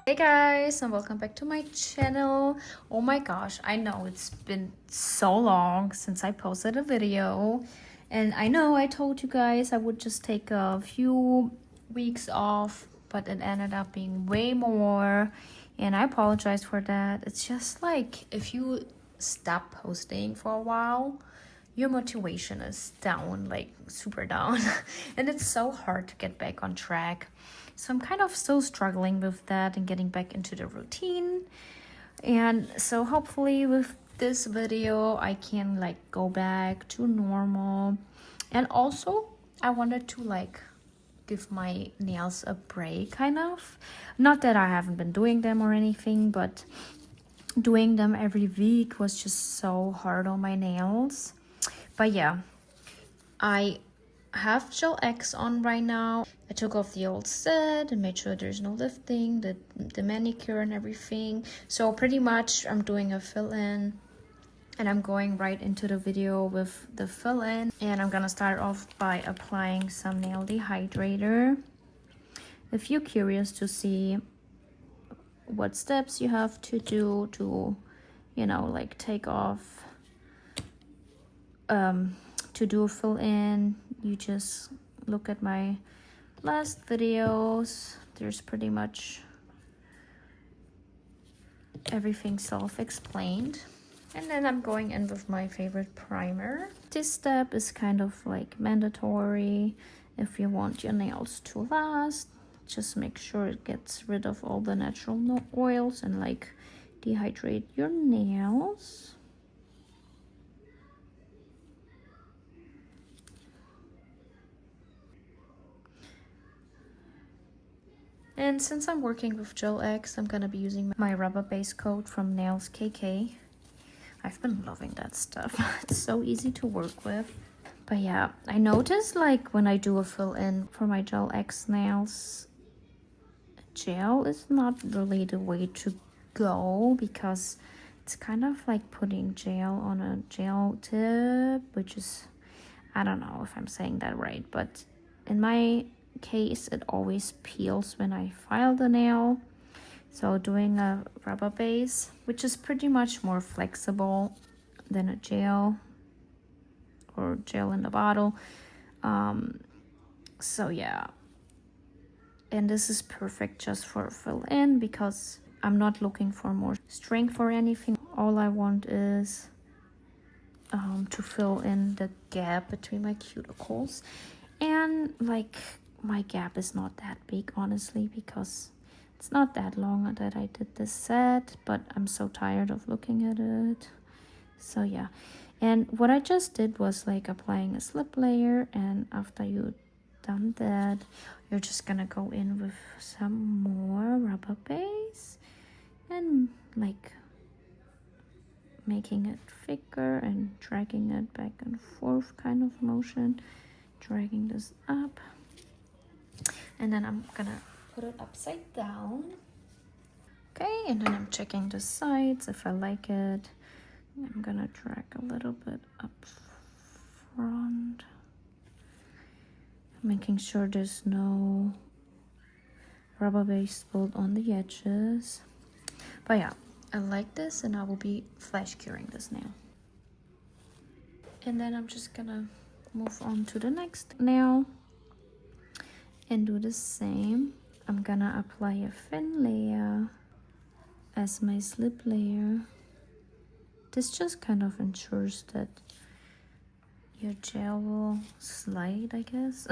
Hey guys, and welcome back to my channel. Oh my gosh, I know it's been so long since I posted a video, and I know I told you guys I would just take a few weeks off, but it ended up being way more, and I apologize for that. It's just like if you stop posting for a while, your motivation is down, like super down, and it's so hard to get back on track. So I'm kind of still struggling with that and getting back into the routine. And so hopefully with this video I can like go back to normal. And also I wanted to like give my nails a break, kind of. Not that I haven't been doing them or anything, but doing them every week was just so hard on my nails. But yeah, I have GelX on right now. I took off the old set and made sure there's no lifting, the manicure and everything. So pretty much I'm doing a fill-in, and I'm going right into the video with the fill-in. And I'm gonna start off by applying some nail dehydrator. If you're curious to see what steps you have to do to, you know, like take off to do a fill-in, you just look at my last videos. There's pretty much everything self-explained. And then I'm going in with my favorite primer. This step is kind of like mandatory if you want your nails to last. Just make sure it gets rid of all the natural oils and like dehydrate your nails. And since I'm working with GelX, I'm gonna be using my rubber base coat from Nails KK. I've been loving that stuff. It's so easy to work with. But yeah, I noticed like when I do a fill-in for my GelX nails, gel is not really the way to go, because it's kind of like putting gel on a gel tip, which is, I don't know if I'm saying that right, but in my case it always peels when I file the nail. So doing a rubber base, which is pretty much more flexible than a gel or gel in the bottle. So yeah, and this is perfect just for fill in, because I'm not looking for more strength or anything. All I want is to fill in the gap between my cuticles. And like my gap is not that big, honestly, because it's not that long that I did this set, but I'm so tired of looking at it. So yeah, and what I just did was like applying a slip layer, and after you done that, you're just gonna go in with some more rubber base and like making it thicker and dragging it back and forth kind of motion, dragging this up. And then I'm gonna put it upside down. Okay, and then I'm checking the sides if I like it. I'm gonna drag a little bit up front, making sure there's no rubber base spilled on the edges. But yeah, I like this, and I will be flash curing this nail. And then I'm just gonna move on to the next nail and do the same. I'm gonna apply a thin layer as my slip layer. This just kind of ensures that your gel will slide, I guess.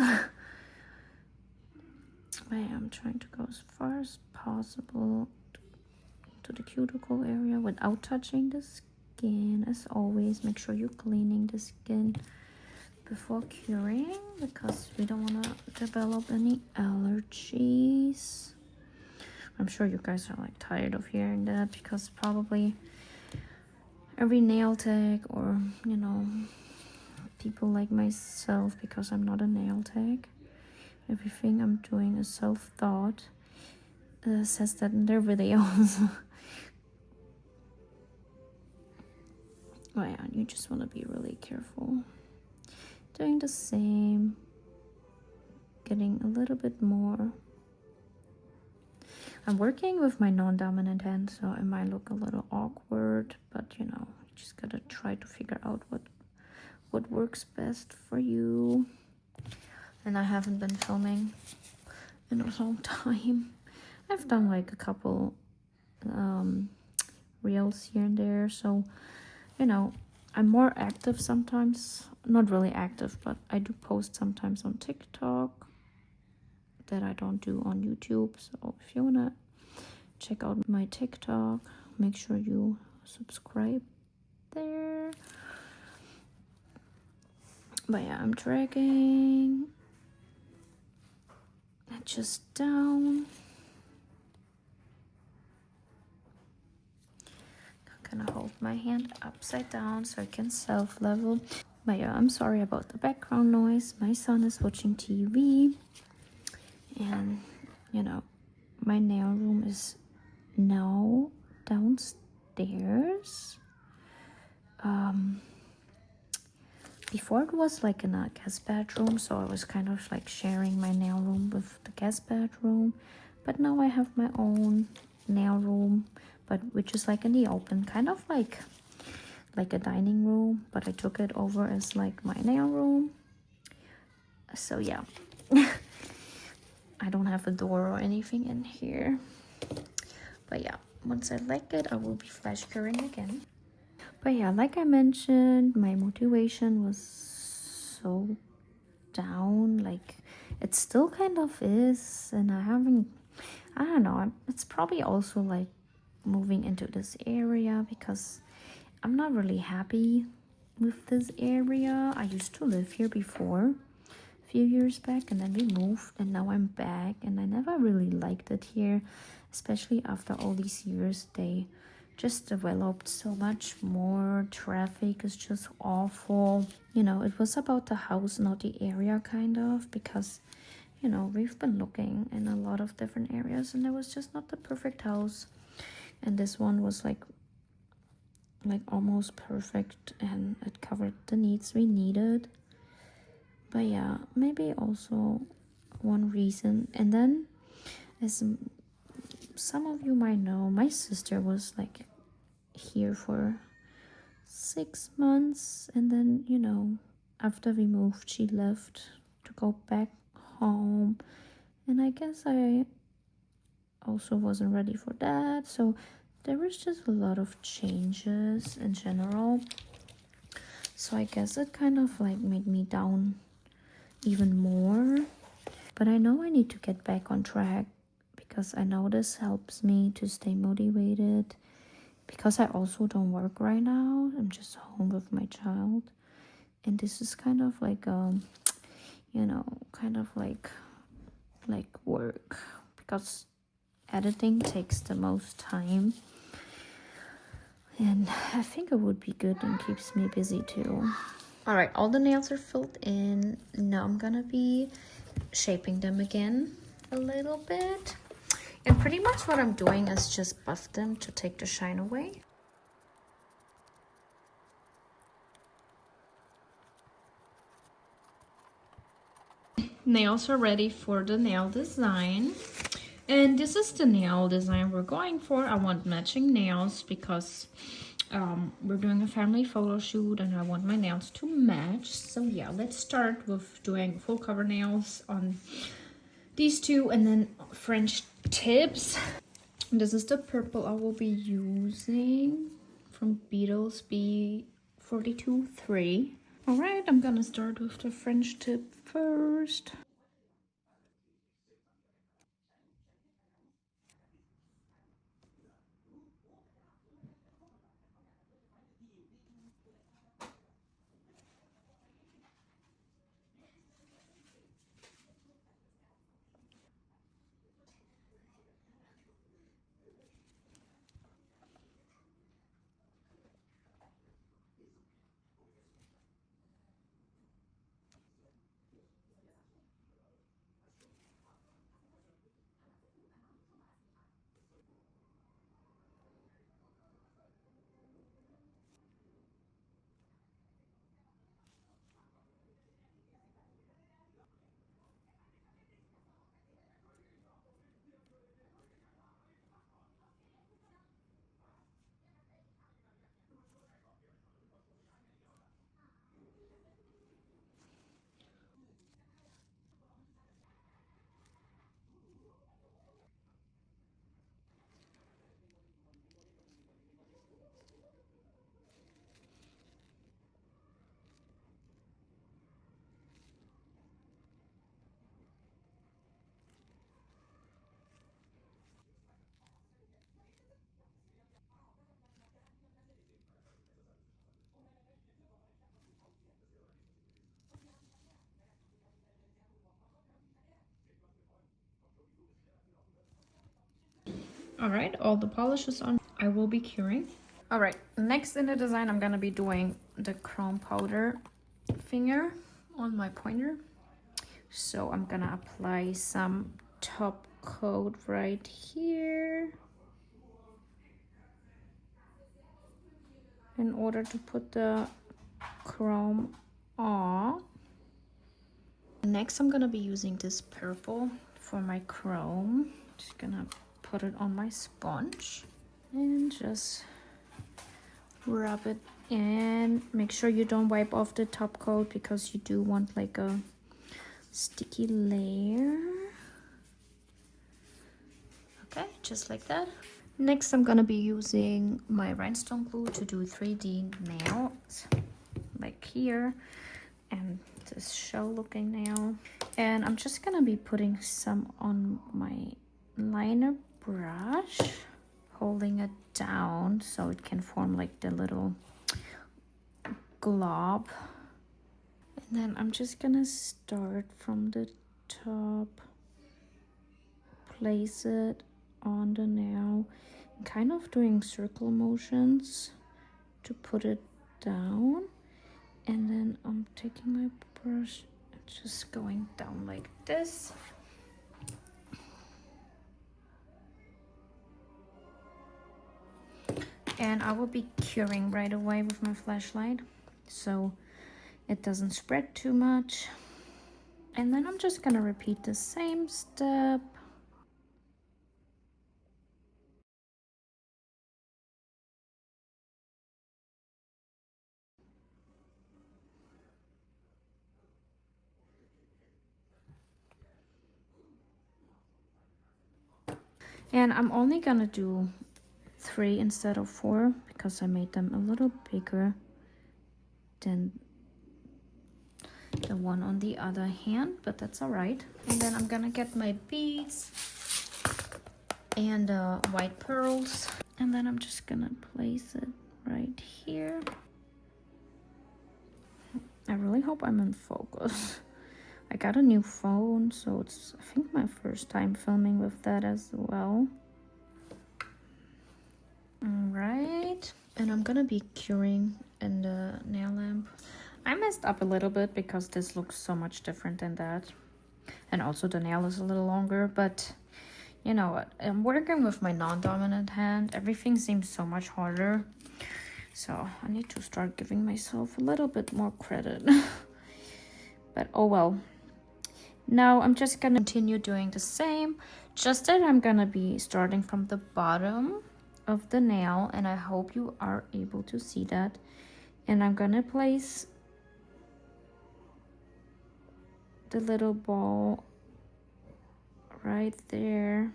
I'm trying to go as far as possible to the cuticle area without touching the skin. As always, make sure you're cleaning the skin before curing, because we don't want to develop any allergies. I'm sure you guys are like tired of hearing that, because probably every nail tech, or you know, people like myself, because I'm not a nail tech, everything I'm doing is self-taught, says that in their videos. Oh yeah, you just want to be really careful. Doing the same, getting a little bit more. I'm working with my non-dominant hand, so it might look a little awkward, but you know, you just gotta try to figure out what works best for you. And I haven't been filming in a long time. I've done like a couple reels here and there, so you know, I'm more active sometimes. Not really active, but I do post sometimes on TikTok that I don't do on YouTube. So if you wanna check out my TikTok, make sure you subscribe there. But yeah, I'm dragging it just down. I'm gonna hold my hand upside down so I can self-level. But yeah, I'm sorry about the background noise. My son is watching TV, and you know, my nail room is now downstairs. Before it was like in a guest bedroom, so I was kind of like sharing my nail room with the guest bedroom. But now I have my own nail room, but which is like in the open, kind of like a dining room, but I took it over as like my nail room. So yeah. I don't have a door or anything in here. But yeah, once I like it, I will be flash curing again. But yeah, like I mentioned, my motivation was so down. Like, it still kind of is, and I don't know, it's probably also like moving into this area because I'm not really happy with this area. I used to live here before, a few years back, and then we moved, and now I'm back, and I never really liked it here, especially after all these years. They just developed so much more. Traffic is just awful. You know, it was about the house, not the area, kind of, because you know, we've been looking in a lot of different areas, and there was just not the perfect house. And this one was like almost perfect, and it covered the needs we needed. But yeah, maybe also one reason. And then, as some of you might know, my sister was like here for 6 months, and then you know, after we moved, she left to go back home, and I guess I also wasn't ready for that. So there was just a lot of changes in general, so I guess it kind of like made me down even more. But I know I need to get back on track, because I know this helps me to stay motivated, because I also don't work right now. I'm just home with my child, and this is kind of like you know, kind of like work, because editing takes the most time, and I think it would be good and keeps me busy too. All right, all the nails are filled in. Now I'm gonna be shaping them again a little bit, and pretty much what I'm doing is just buff them to take the shine away. Nails are ready for the nail design, and this is the nail design we're going for. I want matching nails because we're doing a family photo shoot, and I want my nails to match. So yeah, let's start with doing full cover nails on these two, and then French tips. This is the purple I will be using from Beetles B42-3. All right, I'm gonna start with the French tip first. All right, all the polish is on. I will be curing. All right, next in the design, I'm gonna be doing the chrome powder finger on my pointer. So I'm gonna apply some top coat right here in order to put the chrome on. Next, I'm gonna be using this purple for my chrome. Just gonna put it on my sponge and just rub it in. Make sure you don't wipe off the top coat because you do want like a sticky layer. Okay, just like that. Next, I'm gonna be using my rhinestone glue to do 3D nails, like here, and this shell looking nail. And I'm just gonna be putting some on my liner brush, holding it down so it can form like the little glob. And then I'm just gonna start from the top, place it on the nail, kind of doing circle motions to put it down. And then I'm taking my brush and just going down like this. And I will be curing right away with my flashlight so it doesn't spread too much. And then I'm just gonna repeat the same step. And I'm only gonna do 3 instead of 4 because I made them a little bigger than the one on the other hand, but that's all right. And then I'm gonna get my beads and white pearls, and then I'm just gonna place it right here. I really hope I'm in focus. I got a new phone, so it's I think my first time filming with that as well. All right, and I'm gonna be curing in the nail lamp. I messed up a little bit because this looks so much different than that, and also the nail is a little longer, but you know what, I'm working with my non-dominant hand. Everything seems so much harder, so I need to start giving myself a little bit more credit. But oh well. Now I'm just gonna continue doing the same, just that I'm gonna be starting from the bottom of the nail, and I hope you are able to see that. And I'm gonna place the little ball right there.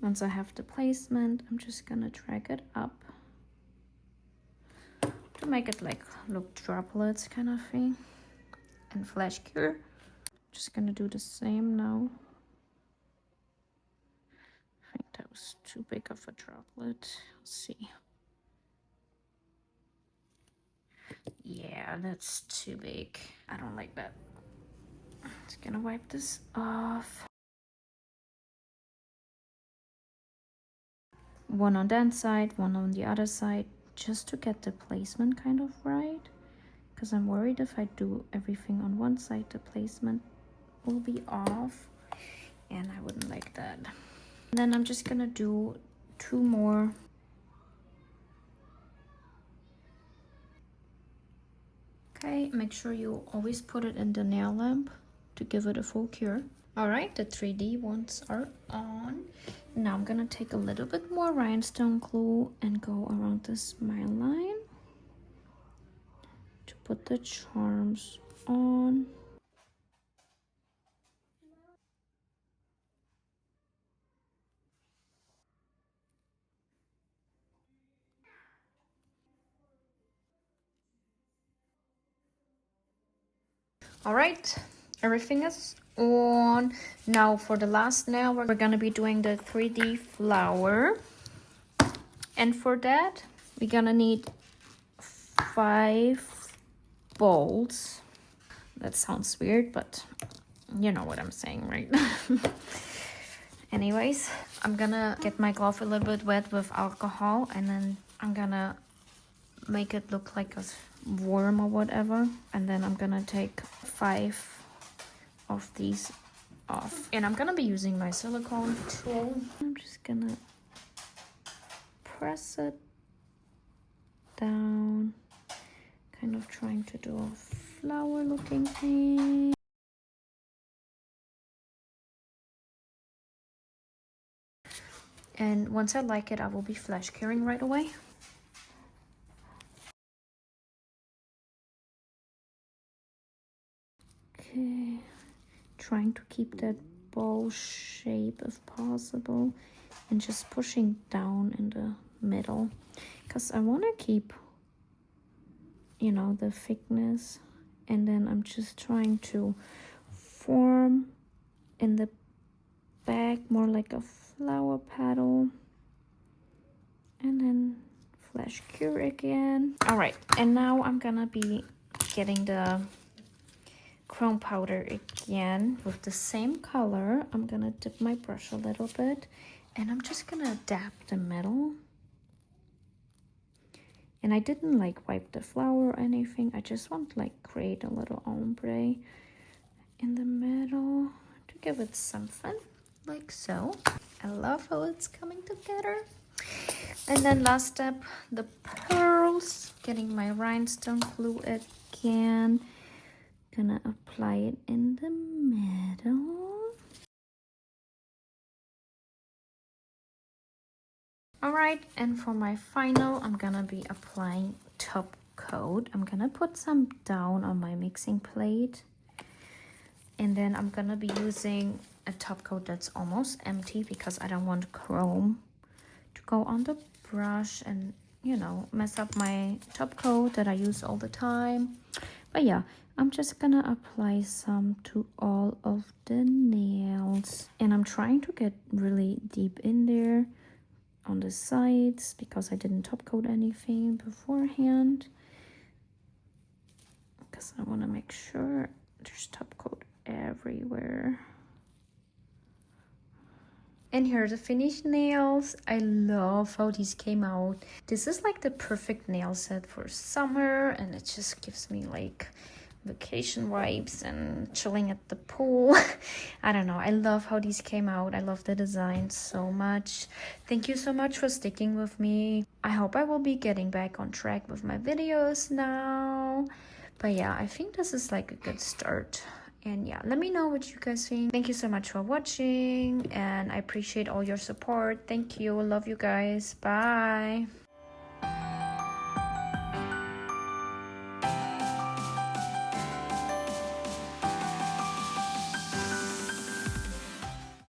Once I have the placement, I'm just gonna drag it up to make it like look droplets kind of thing. And flash cure. Just gonna do the same now. I think that was too big of a droplet. Let's see. Yeah, that's too big. I don't like that. Just gonna wipe this off. One on that side, one on the other side, just to get the placement kind of right. Because I'm worried if I do everything on one side, the placement will be off. And I wouldn't like that. And then I'm just gonna do 2 more. Okay, make sure you always put it in the nail lamp to give it a full cure. All right, the 3D ones are on. Now I'm gonna take a little bit more rhinestone glue and go around the smile line to put the charms on. All right, everything is on. Now for the last nail, we're gonna be doing the 3D flower. And for that, we're gonna need 5 bolts. That sounds weird, but you know what I'm saying, right? Anyways, I'm gonna get my glove a little bit wet with alcohol, and then I'm gonna make it look like a worm or whatever, and then I'm gonna take 5 of these off, and I'm gonna be using my silicone tool. I'm just gonna press it down, kind of trying to do a flower looking thing. And once I like it, I will be flash curing right away. Okay, trying to keep that bowl shape if possible, and just pushing down in the middle, because I want to keep, you know, the thickness. And then I'm just trying to form in the back more like a flower petal, and then flash cure again. All right, and now I'm gonna be getting the chrome powder again with the same color. I'm gonna dip my brush a little bit, and I'm just gonna dab the middle. And I didn't like wipe the flower or anything. I just want to like create a little ombre in the middle to give it something, like so. I love how it's coming together. And then last step, the pearls. Getting my rhinestone glue again. Gonna apply it in the middle. All right, and for my final, I'm gonna be applying top coat. I'm gonna put some down on my mixing plate, and then I'm gonna be using a top coat that's almost empty because I don't want chrome to go on the brush and, you know, mess up my top coat that I use all the time. But yeah, I'm just gonna apply some to all of the nails, and I'm trying to get really deep in there on the sides because I didn't top coat anything beforehand, because I want to make sure there's top coat everywhere. And here are the finished nails. I love how these came out. This is like the perfect nail set for summer, and it just gives me like vacation vibes and chilling at the pool. I don't know, I love how these came out. I love the design so much. Thank you so much for sticking with me. I hope I will be getting back on track with my videos now. But yeah, I think this is like a good start. And yeah, let me know what you guys think. Thank you so much for watching, and I appreciate all your support. Thank you. Love you guys. Bye.